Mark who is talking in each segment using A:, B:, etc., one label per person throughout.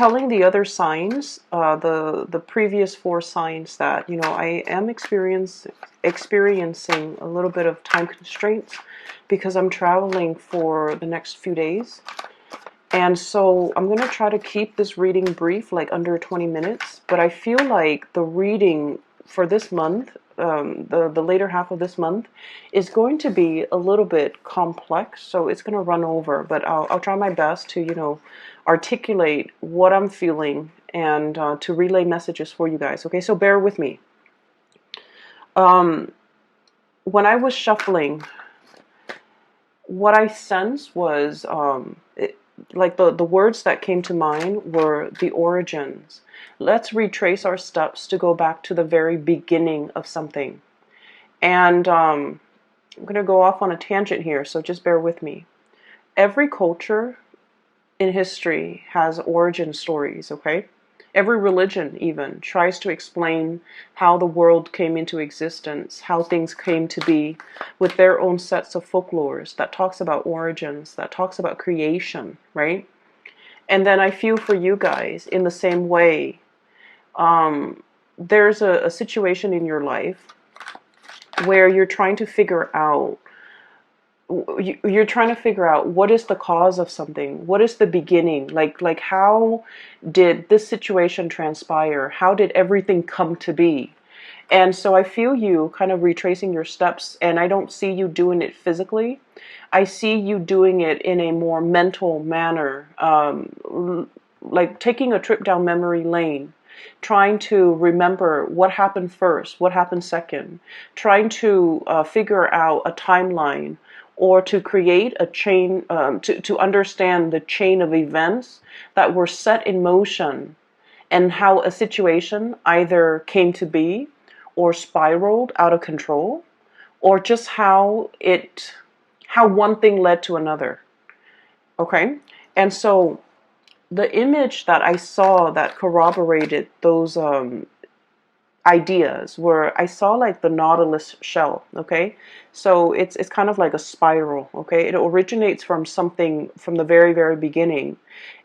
A: telling the other signs, the previous four signs, that I am experiencing a little bit of time constraints because I'm traveling for the next few days. And so I'm going to try to keep this reading brief, like under 20 minutes. But I feel like the reading for this month, the later half of this month, is going to be a little bit complex. So it's going to run over. But I'll try my best to, articulate what I'm feeling and to relay messages for you guys. Okay, so bear with me. When I was shuffling, what I sensed was like the words that came to mind were the origins. Let's retrace our steps to go back to the very beginning of something. And I'm going to go off on a tangent here, so just bear with me. Every culture in history has origin stories, okay? Every religion even tries to explain how the world came into existence, how things came to be, with their own sets of folklores that talks about origins, that talks about creation, right? And then I feel for you guys in the same way. There's a situation in your life where you're trying to figure out what is the cause of something, what is the beginning, like how did this situation transpire, how did everything come to be. And so I feel you kind of retracing your steps, and I don't see you doing it physically. I see you doing it in a more mental manner, like taking a trip down memory lane, trying to remember what happened first, what happened second, trying to figure out a timeline, or to create a chain, to understand the chain of events that were set in motion, and how a situation either came to be or spiraled out of control, or just how one thing led to another. Okay? And so the image that I saw that corroborated those ideas where I saw like the nautilus shell. Okay, so it's kind of like a spiral. Okay, it originates from something from the very, very beginning,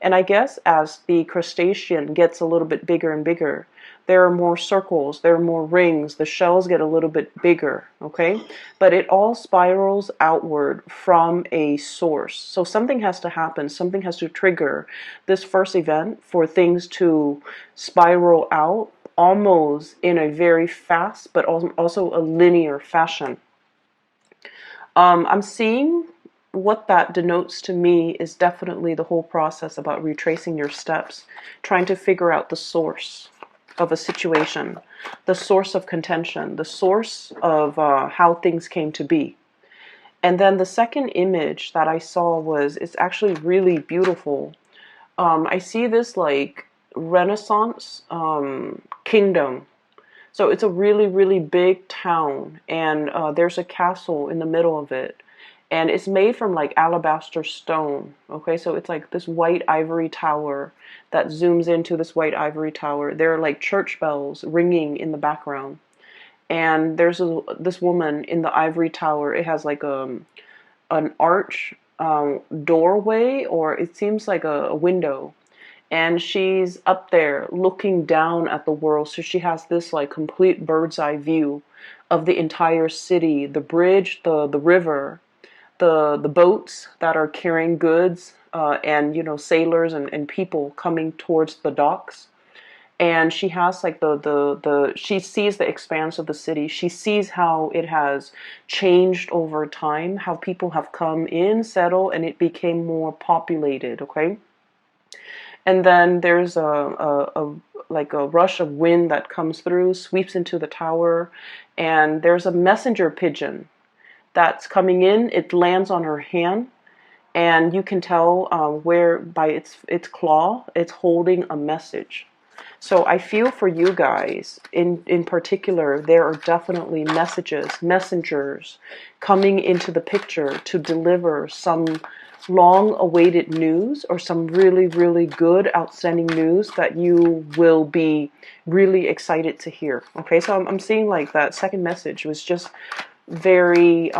A: and I guess as the crustacean gets a little bit bigger and bigger, there are more circles, there are more rings, the shells get a little bit bigger. Okay, but it all spirals outward from a source. So something has to happen, something has to trigger this first event for things to spiral out, almost in a very fast but also a linear fashion. I'm seeing what that denotes to me is definitely the whole process about retracing your steps, trying to figure out the source of a situation, the source of contention, the source of how things came to be. And then the second image that I saw it's actually really beautiful. I see this like Renaissance kingdom. So it's a really, really big town, and there's a castle in the middle of it, and it's made from like alabaster stone. Okay, so it's like this white ivory tower that zooms into this white ivory tower. There are like church bells ringing in the background, and there's this woman in the ivory tower. It has like an arch doorway, or it seems like a window, and she's up there looking down at the world. So she has this like complete bird's eye view of the entire city, the bridge, the river, the boats that are carrying goods, and sailors and people coming towards the docks. And she has like she sees the expanse of the city. She sees how it has changed over time, how people have come in, settled, and it became more populated. Okay. And then there's like a rush of wind that comes through, sweeps into the tower, and there's a messenger pigeon that's coming in. It lands on her hand, and you can tell where by its claw, it's holding a message. So I feel for you guys in particular, there are definitely messengers coming into the picture to deliver some long-awaited news, or some really, really good, outstanding news that you will be really excited to hear. Okay, so I'm seeing like that second message was just very,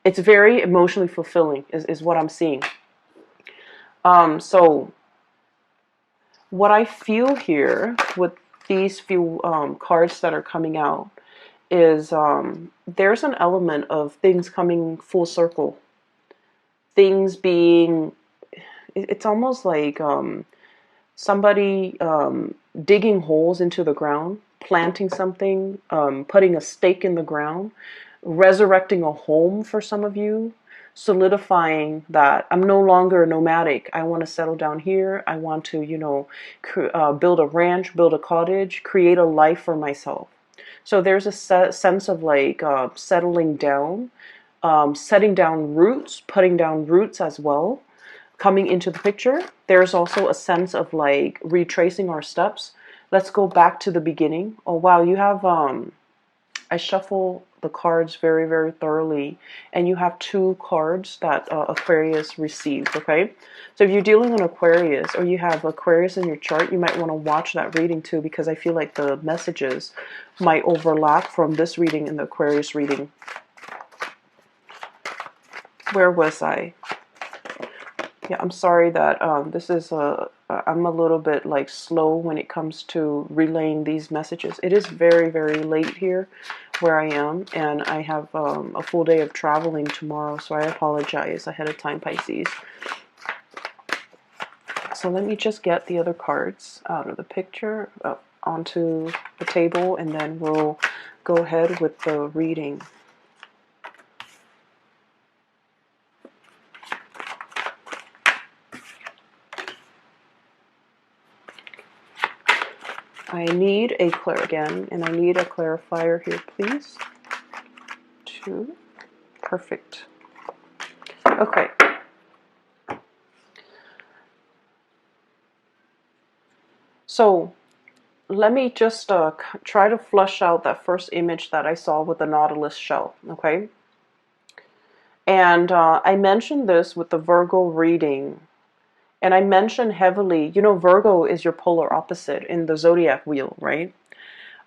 A: it's very emotionally fulfilling, is what I'm seeing. So what I feel here with these few cards that are coming out is there's an element of things coming full circle. Things being, it's almost like somebody digging holes into the ground, planting something, putting a stake in the ground, resurrecting a home for some of you, solidifying that I'm no longer nomadic. I want to settle down here. I want to, build a ranch, build a cottage, create a life for myself. So there's a sense of like settling down, setting down roots, putting down roots as well, coming into the picture. There's also a sense of like retracing our steps. Let's go back to the beginning. Oh wow, you have I shuffle the cards very, very thoroughly, and you have 2 cards that Aquarius received, okay? So if you're dealing with Aquarius, or you have Aquarius in your chart, you might want to watch that reading too, because I feel like the messages might overlap from this reading and the Aquarius reading. Where was I? Yeah, I'm sorry that this is I'm a little bit like slow when it comes to relaying these messages. It is very, very late here where I am, and I have a full day of traveling tomorrow, so I apologize ahead of time, Pisces. So let me just get the other cards out of the picture, onto the table, and then we'll go ahead with the reading. I need a again, and I need a clarifier here, please. 2. Perfect. Okay. So let me just try to flush out that first image that I saw with the Nautilus shell, okay? And I mentioned this with the Virgo reading. And I mentioned heavily, Virgo is your polar opposite in the zodiac wheel, right?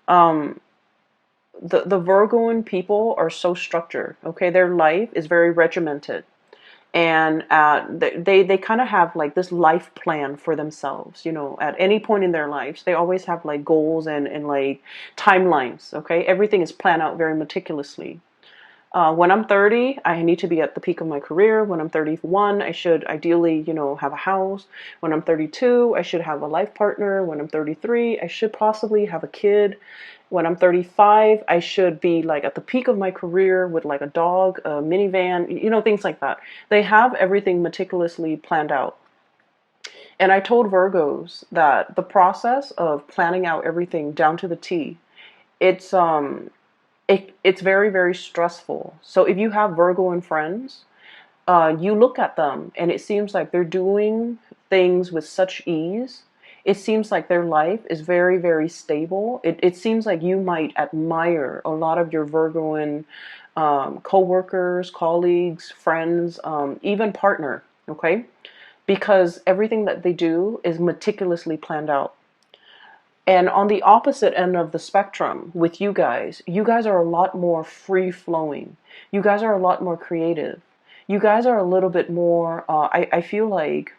A: The Virgoan people are so structured, okay? Their life is very regimented. And they kind of have like this life plan for themselves, at any point in their lives. They always have like goals and like timelines, okay? Everything is planned out very meticulously. When I'm 30, I need to be at the peak of my career. When I'm 31, I should ideally, have a house. When I'm 32, I should have a life partner. When I'm 33, I should possibly have a kid. When I'm 35, I should be like at the peak of my career with like a dog, a minivan, things like that. They have everything meticulously planned out. And I told Virgos that the process of planning out everything down to the T, it's very, very stressful. So if you have Virgoan friends, you look at them and it seems like they're doing things with such ease. It seems like their life is very, very stable. It seems like you might admire a lot of your Virgoan co-workers, colleagues, friends, even partner, okay? Because everything that they do is meticulously planned out. And on the opposite end of the spectrum with you guys are a lot more free-flowing. You guys are a lot more creative. You guys are a little bit more, I feel like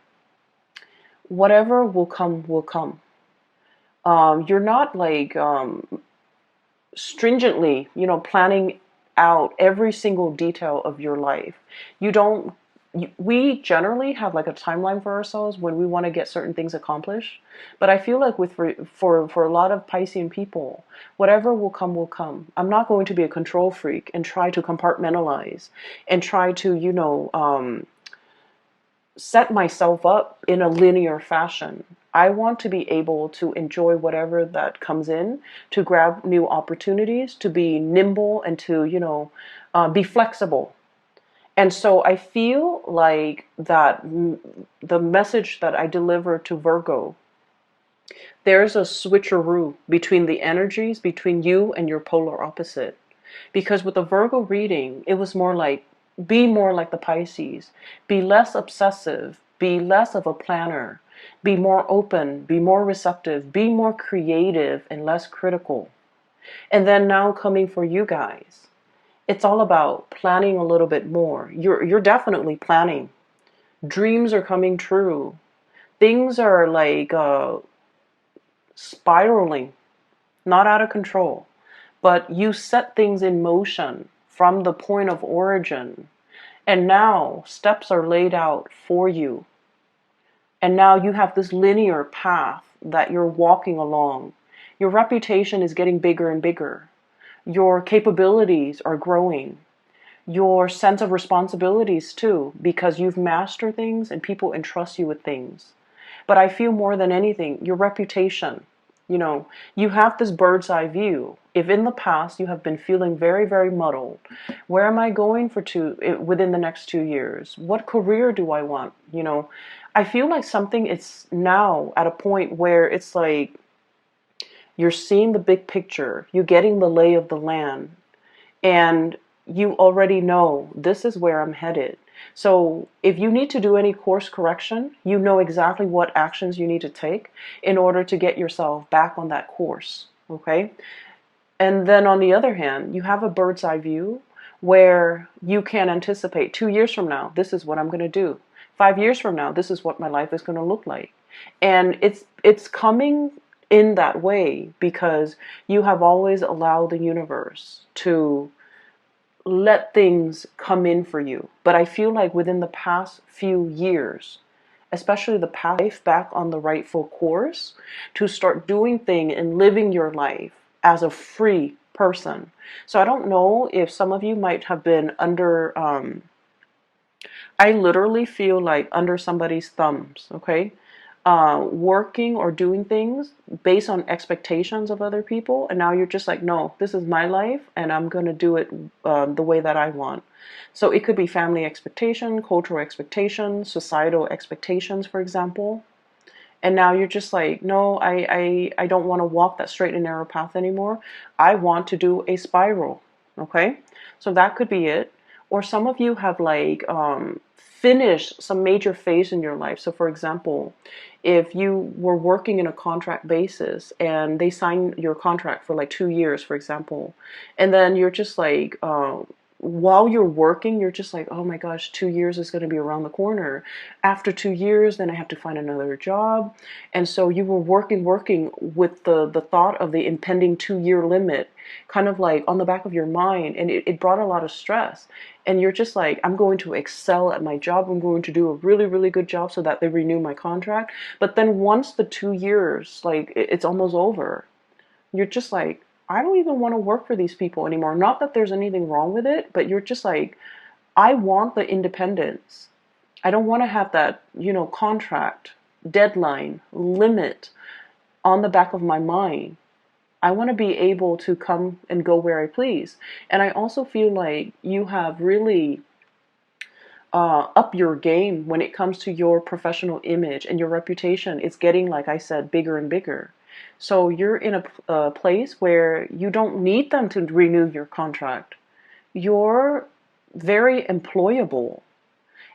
A: whatever will come, will come. You're not like stringently, planning out every single detail of your life. We generally have like a timeline for ourselves when we want to get certain things accomplished. But I feel like for a lot of Piscean people, whatever will come, will come. I'm not going to be a control freak and try to compartmentalize and try to, set myself up in a linear fashion. I want to be able to enjoy whatever that comes in, to grab new opportunities, to be nimble, and to, be flexible. And so I feel like that the message that I deliver to Virgo, there's a switcheroo between the energies between you and your polar opposite. Because with the Virgo reading, it was more like, be more like the Pisces. Be less obsessive. Be less of a planner. Be more open. Be more receptive. Be more creative and less critical. And then now coming for you guys, it's all about planning a little bit more. You're definitely planning. Dreams are coming true. Things are like spiraling, not out of control, but you set things in motion from the point of origin. And now steps are laid out for you. And now you have this linear path that you're walking along. Your reputation is getting bigger and bigger. Your capabilities are growing. Your sense of responsibilities too, because you've mastered things and people entrust you with things. But I feel more than anything, your reputation. You have this bird's eye view. If in the past you have been feeling very, very muddled, where am I going within the next 2 years? What career do I want? I feel like something is now at a point where it's like you're seeing the big picture, you're getting the lay of the land, and you already know this is where I'm headed. So if you need to do any course correction, you know exactly what actions you need to take in order to get yourself back on that course. Okay? And then on the other hand, you have a bird's eye view where you can anticipate 2 years from now, this is what I'm going to do. 5 years from now, this is what my life is going to look like. And it's coming in that way because you have always allowed the universe to let things come in for you. But I feel like within the past few years, especially the past life back on the rightful course, to start doing things and living your life as a free person. So I don't know if some of you might have been under, I literally feel like under somebody's thumbs, okay? Working or doing things based on expectations of other people, and now you're just like, no, this is my life and I'm going to do it the way that I want. So it could be family expectation, cultural expectations, societal expectations, for example. And now you're just like, no, I don't want to walk that straight and narrow path anymore. I want to do a spiral. Okay, so that could be it. Or some of you have like finished some major phase in your life. So for example, if you were working in a contract basis and they sign your contract for like 2 years, for example, and then you're just like, while you're working, you're just like, oh my gosh, 2 years is going to be around the corner. After 2 years, then I have to find another job. And so you were working with the thought of the impending 2 year limit kind of like on the back of your mind. And it brought a lot of stress. And you're just like, I'm going to excel at my job. I'm going to do a really, really good job so that they renew my contract. But then once the 2 years, like it's almost over, you're just like, I don't even want to work for these people anymore. Not that there's anything wrong with it, but you're just like, I want the independence. I don't want to have that, contract, deadline, limit on the back of my mind. I want to be able to come and go where I please. And I also feel like you have really up your game when it comes to your professional image, and your reputation is getting, like I said, bigger and bigger. So you're in a place where you don't need them to renew your contract. You're very employable.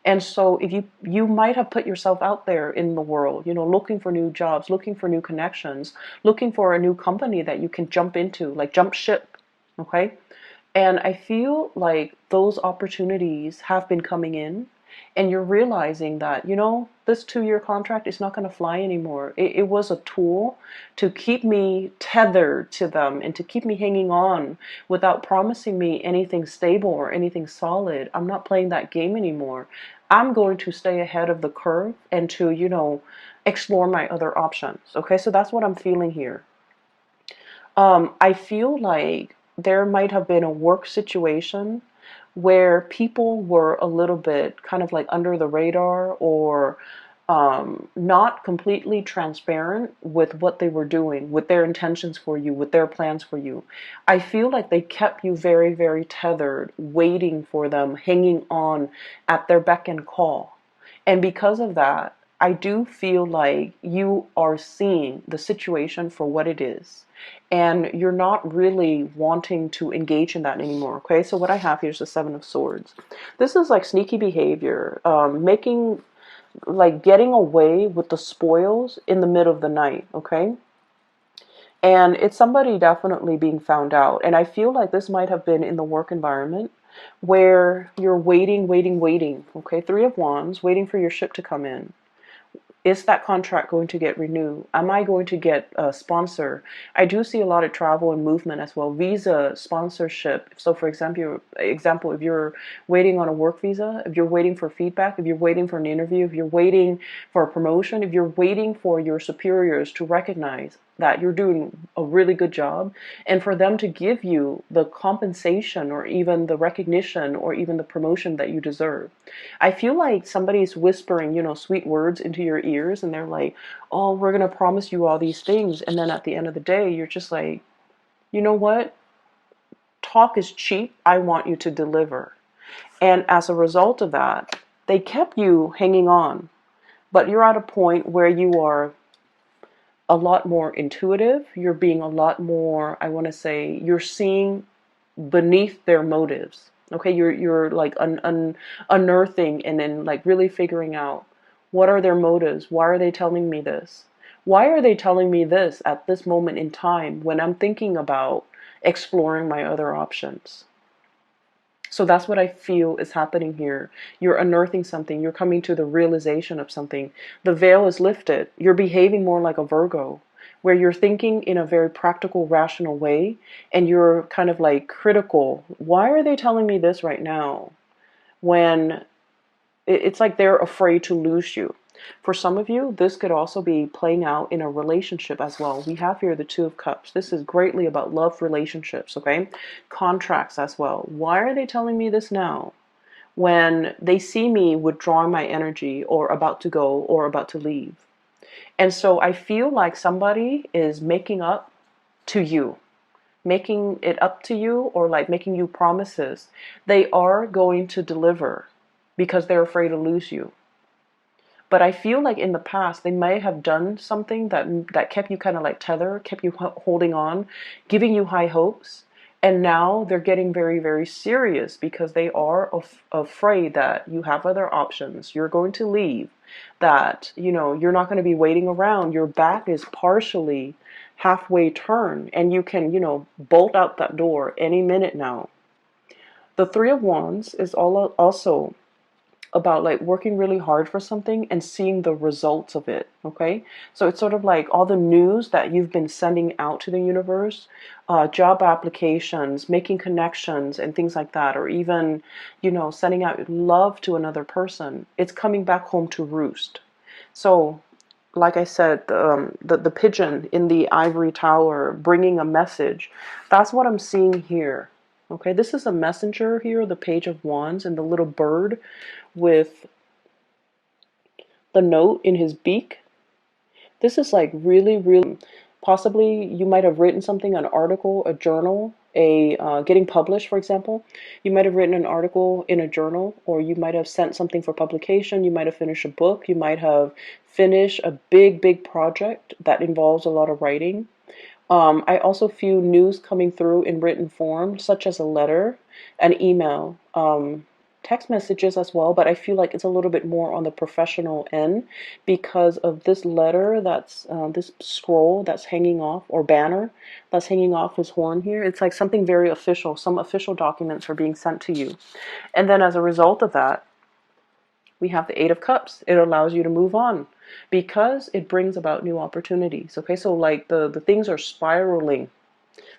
A: And so if you might have put yourself out there in the world, looking for new jobs, looking for new connections, looking for a new company that you can jump into, like jump ship, okay? And I feel like those opportunities have been coming in, and you're realizing that, this 2 year contract is not going to fly anymore. It was a tool to keep me tethered to them and to keep me hanging on without promising me anything stable or anything solid. I'm not playing that game anymore. I'm going to stay ahead of the curve and to, explore my other options. Okay, so that's what I'm feeling here. I feel like there might have been a work situation where people were a little bit kind of like under the radar, or not completely transparent with what they were doing, with their intentions for you, with their plans for you. I feel like they kept you very, very tethered, waiting for them, hanging on at their beck and call. And because of that, I do feel like you are seeing the situation for what it is, and you're not really wanting to engage in that anymore. Okay, so what I have here is the Seven of Swords. This is like sneaky behavior, getting away with the spoils in the middle of the night. Okay, and it's somebody definitely being found out. And I feel like this might have been in the work environment where you're waiting. Okay, Three of Wands, waiting for your ship to come in. Is that contract going to get renewed? Am I going to get a sponsor? I do see a lot of travel and movement as well. Visa sponsorship. So for example, if you're waiting on a work visa, if you're waiting for feedback, if you're waiting for an interview, if you're waiting for a promotion, if you're waiting for your superiors to recognize that you're doing a really good job and for them to give you the compensation or even the recognition or even the promotion that you deserve. I feel like somebody's whispering, sweet words into your ears and they're like, oh, we're going to promise you all these things. And then at the end of the day, you're just like, you know what? Talk is cheap. I want you to deliver. And as a result of that, they kept you hanging on. But you're at a point where you are a lot more intuitive. You're being a lot more, I want to say, you're seeing beneath their motives. Okay, you're like unearthing and then like really figuring out what are their motives. Why are they telling me this? Why are they telling me this at this moment in time when I'm thinking about exploring my other options? So that's what I feel is happening here. You're unearthing something. You're coming to the realization of something. The veil is lifted. You're behaving more like a Virgo, where you're thinking in a very practical, rational way, and you're kind of like critical. Why are they telling me this right now? When it's like they're afraid to lose you. For some of you, this could also be playing out in a relationship as well. We have here the Two of Cups. This is greatly about love relationships, okay? Contracts as well. Why are they telling me this now? When they see me withdrawing my energy or about to go or about to leave. And so I feel like somebody is making up to you, making it up to you, or like making you promises. They are going to deliver because they're afraid to lose you. But I feel like in the past, they may have done something that kept you kind of like tethered, kept you holding on, giving you high hopes. And now they're getting very, very serious because they are afraid that you have other options. You're going to leave, that, you're not going to be waiting around. Your back is partially halfway turned and you can, bolt out that door any minute now. The Three of Wands is also about like working really hard for something and seeing the results of it. Okay, so it's sort of like all the news that you've been sending out to the universe, job applications, making connections and things like that, or even sending out love to another person. It's coming back home to roost. So like I said, the pigeon in the ivory tower bringing a message, that's what I'm seeing here. Okay, this is a messenger here, the Page of Wands, and the little bird with the note in his beak. This is like really, really, possibly you might have written something, an article, a journal, getting published, for example. You might have written an article in a journal, or you might have sent something for publication. You might have finished a book. You might have finished a big, big project that involves a lot of writing. I also feel news coming through in written form, such as a letter, an email, text messages as well, but I feel like it's a little bit more on the professional end because of this letter that's, this scroll that's hanging off, or banner that's hanging off his horn here. It's like something very official. Some official documents are being sent to you. And then as a result of that, we have the Eight of Cups. It allows you to move on because it brings about new opportunities. Okay, so like the things are spiraling.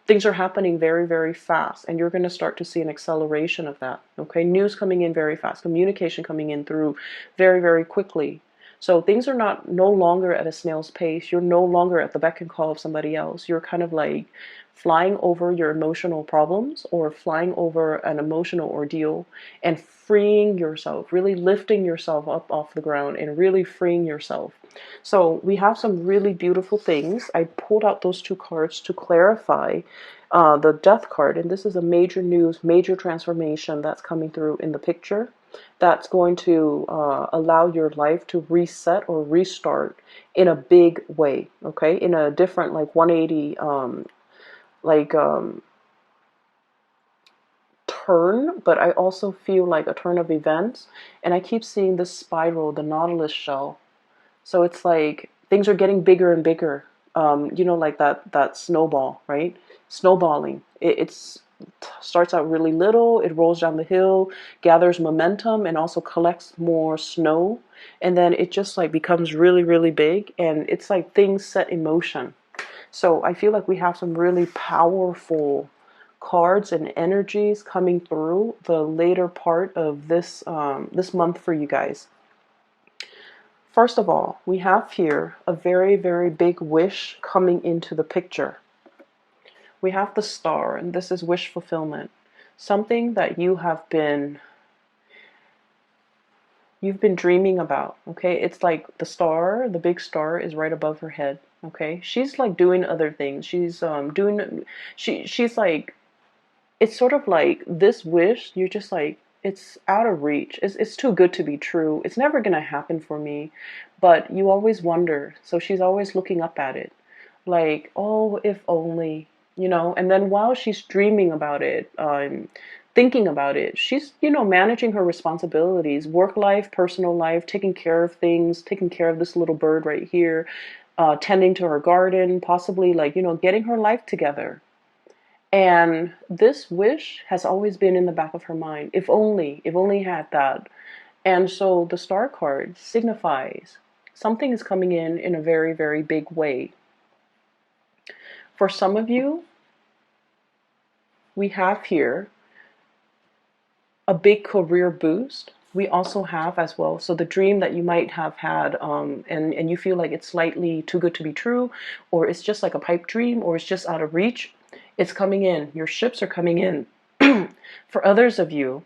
A: Things are happening very, very fast, and you're going to start to see an acceleration of that. Okay, news coming in very fast, communication coming in through very, very quickly. So things are no longer at a snail's pace. You're no longer at the beck and call of somebody else. You're kind of like flying over your emotional problems or flying over an emotional ordeal and freeing yourself, really lifting yourself up off the ground and really freeing yourself. So we have some really beautiful things. I pulled out those two cards to clarify the Death card, and this is a major news, major transformation that's coming through in the picture that's going to allow your life to reset or restart in a big way, okay, in a different like 180 turn, but I also feel like a turn of events, and I keep seeing this spiral, the Nautilus shell. So it's like things are getting bigger and bigger, like that snowball, right? Snowballing. It's starts out really little, it rolls down the hill, gathers momentum, and also collects more snow. And then it just like becomes really, really big. And it's like things set in motion. So I feel like we have some really powerful cards and energies coming through the later part of this month for you guys. First of all, we have here a very, very big wish coming into the picture. We have the star, and this is wish fulfillment. Something that you've been dreaming about, okay? It's like the star, the big star is right above her head, okay? She's like doing other things. She's like, it's sort of like this wish, you're just like, it's out of reach. It's too good to be true. It's never going to happen for me. But you always wonder. So she's always looking up at it. Like, oh, if only, And then while she's dreaming about it, thinking about it, she's, managing her responsibilities, work life, personal life, taking care of things, taking care of this little bird right here, tending to her garden, possibly like, getting her life together. And this wish has always been in the back of her mind. If only had that. And so the star card signifies something is coming in a very, very big way. For some of you, we have here a big career boost. We also have as well, so the dream that you might have had, and you feel like it's slightly too good to be true, or it's just like a pipe dream, or it's just out of reach, it's coming in. Your ships are coming in. For others of you,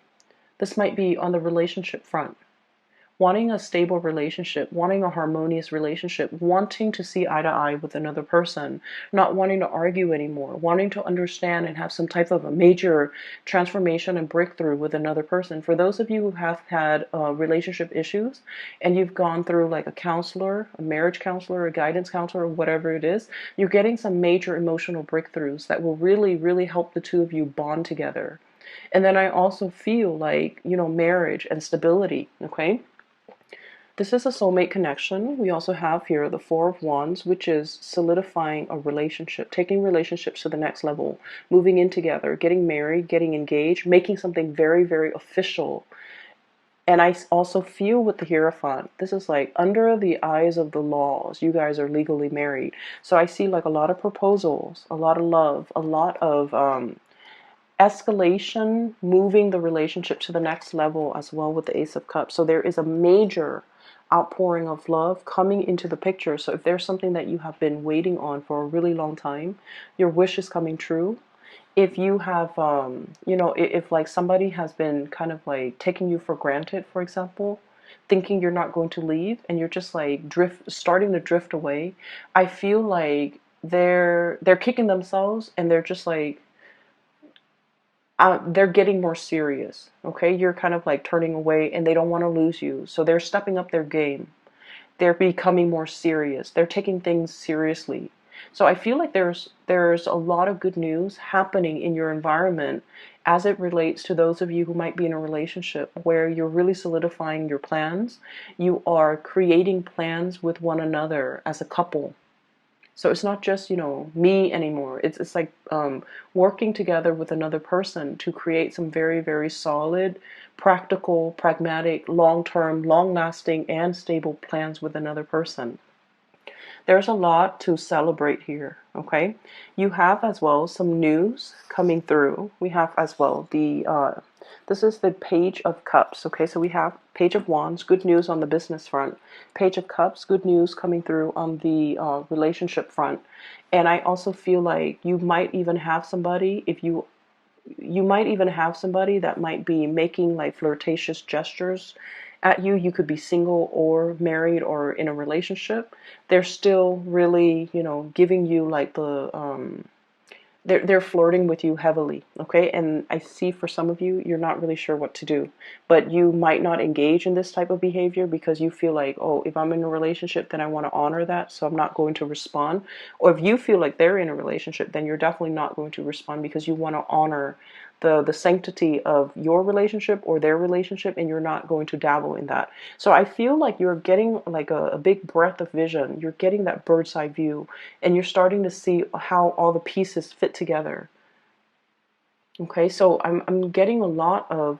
A: this might be on the relationship front. Wanting a stable relationship, wanting a harmonious relationship, wanting to see eye to eye with another person, not wanting to argue anymore, wanting to understand and have some type of a major transformation and breakthrough with another person. For those of you who have had relationship issues and you've gone through like a counselor, a marriage counselor, a guidance counselor, whatever it is, you're getting some major emotional breakthroughs that will really, really help the two of you bond together. And then I also feel like, marriage and stability, okay? This is a soulmate connection. We also have here the Four of Wands, which is solidifying a relationship, taking relationships to the next level, moving in together, getting married, getting engaged, making something very, very official. And I also feel with the Hierophant, this is like under the eyes of the laws, you guys are legally married. So I see like a lot of proposals, a lot of love, a lot of escalation, moving the relationship to the next level as well with the Ace of Cups. So there is a major outpouring of love coming into the picture. So if there's something that you have been waiting on for a really long time, your wish is coming true. If you have, if like somebody has been kind of like taking you for granted, for example, thinking you're not going to leave and you're just like starting to drift away, I feel like they're kicking themselves and they're just like, they're getting more serious, okay? You're kind of like turning away and they don't want to lose you. So they're stepping up their game. They're becoming more serious. They're taking things seriously. So I feel like there's a lot of good news happening in your environment as it relates to those of you who might be in a relationship where you're really solidifying your plans. You are creating plans with one another as a couple. So it's not just, me anymore. It's like working together with another person to create some very, very solid, practical, pragmatic, long-term, long-lasting, and stable plans with another person. There's a lot to celebrate here, okay? You have as well some news coming through. We have as well this is the Page of Cups, okay? So we have Page of Wands, good news on the business front. Page of Cups, good news coming through on the relationship front. And I also feel like you might even have somebody, you might even have somebody that might be making like flirtatious gestures at you. You could be single or married or in a relationship. They're still really, giving you like they're flirting with you heavily, okay? And I see for some of you, you're not really sure what to do, but you might not engage in this type of behavior because you feel like, oh, if I'm in a relationship, then I want to honor that, so I'm not going to respond. Or if you feel like they're in a relationship, then you're definitely not going to respond because you want to honor the sanctity of your relationship or their relationship, and you're not going to dabble in that. So I feel like you're getting like a big breadth of vision. You're getting that bird's eye view, and you're starting to see how all the pieces fit together. Okay, so I'm getting a lot of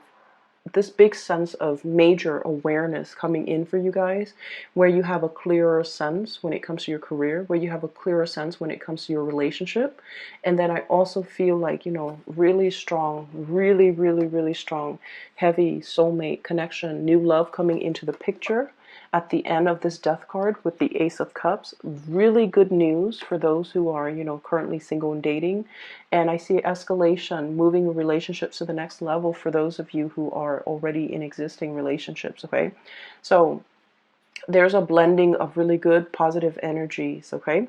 A: this big sense of major awareness coming in for you guys, where you have a clearer sense when it comes to your career, where you have a clearer sense when it comes to your relationship. And then I also feel like, you know, really strong, really, really, really strong, heavy soulmate connection, new love coming into the picture at the end of this death card with the Ace of Cups. Really good news for those who are, you know, currently single and dating. And I see escalation, moving relationships to the next level for those of you who are already in existing relationships, okay? So there's a blending of really good positive energies, okay?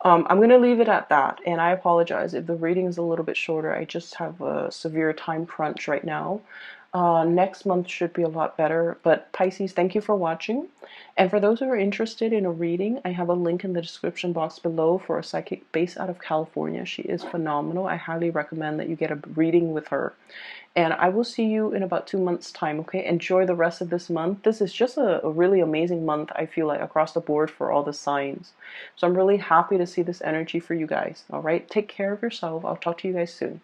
A: I'm going to leave it at that, and I apologize if the reading is a little bit shorter. I just have a severe time crunch right now. Next month should be a lot better, but Pisces, thank you for watching. And for those who are interested in a reading, I have a link in the description box below for a psychic based out of California. She is phenomenal. I highly recommend that you get a reading with her. And I will see you in about 2 months' time, okay? Enjoy the rest of this month. This is just a really amazing month, I feel like, across the board for all the signs. So I'm really happy to see this energy for you guys, all right? Take care of yourself. I'll talk to you guys soon.